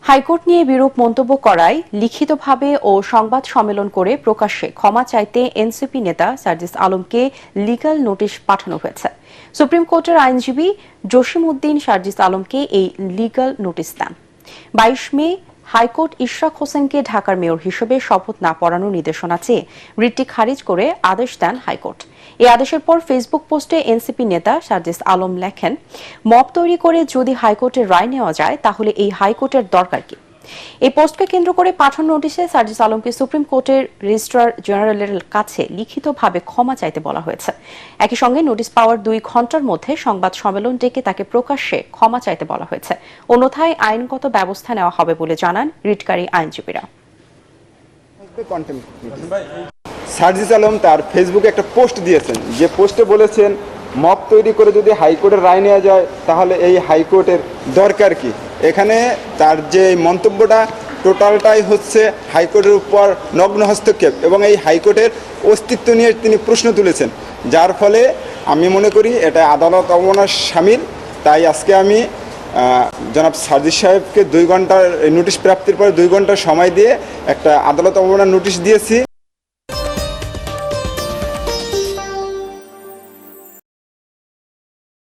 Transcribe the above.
High court নিয়ে বিরূপ মন্তব্য করায় লিখিতভাবে ও সংবাদ সম্মেলন করে প্রকাশ্যে ক্ষমা চাইতে এনসিপি নেতা সার্জিস আলমকে লিগ্যাল নোটিশ পাঠানো হয়েছে। সুপ্রিম কোর্টের আইনজীবী জসিম উদ্দিন সার্জিস আলমকে এই লিগ্যাল নোটিশ দেন। 22 মে হাইকোর্ট ইশরাক হোসেনকে ঢাকার মেয়র হিসেবে শপথ না পড়ানোর নির্দেশনা চেয়ে রিটটি খারিজ করে আদেশ দেন হাইকোর্ট। এই আদেশের পর ফেসবুক পোস্টে এনসিপি নেতা সার্জিস আলম লেখেন, মব তৈরি করে যদি হাইকোর্টের রায় নেওয়া যায় তাহলে এই হাইকোর্টের দরকার কি? এই পোস্টকে কেন্দ্র করে পাঠানো নোটিশে সার্জিস আলমকে সুপ্রিম কোর্টের রেজিস্ট্রার জেনারেলের কাছে লিখিতভাবে ক্ষমা চাইতে বলা হয়েছে। একই সঙ্গে নোটিশ পাওয়ার 2 ঘন্টার মধ্যে সংবাদ সম্মেলন ডেকে তাকে প্রকাশ্যে ক্ষমা চাইতে বলা হয়েছে। অন্যথায় আইনগত ব্যবস্থা নেওয়া হবে বলে জানান রিটকারী আইনজীবীরা। সার্জিস আলম তার ফেসবুকে একটা পোস্ট দিয়েছেন, যে পোস্টে বলেছেন মব তৈরি করে যদি হাইকোর্টের রায় নেওয়া যায় তাহলে এই হাইকোর্টের দরকার কি। এখানে তার যে মন্তব্যটা টোটালটাই হচ্ছে হাইকোর্টের উপর নগ্ন হস্তক্ষেপ এবং এই হাইকোর্টের অস্তিত্ব নিয়ে তিনি প্রশ্ন তুলেছেন, যার ফলে আমি মনে করি এটা আদালত অবমাননার শামিল। তাই আজকে আমি জনাব সার্জিস সাহেবকে 2 ঘন্টার নোটিশ প্রাপ্তির পরে 2 ঘন্টার সময় দিয়ে একটা আদালত অবমাননার নোটিশ দিয়েছি।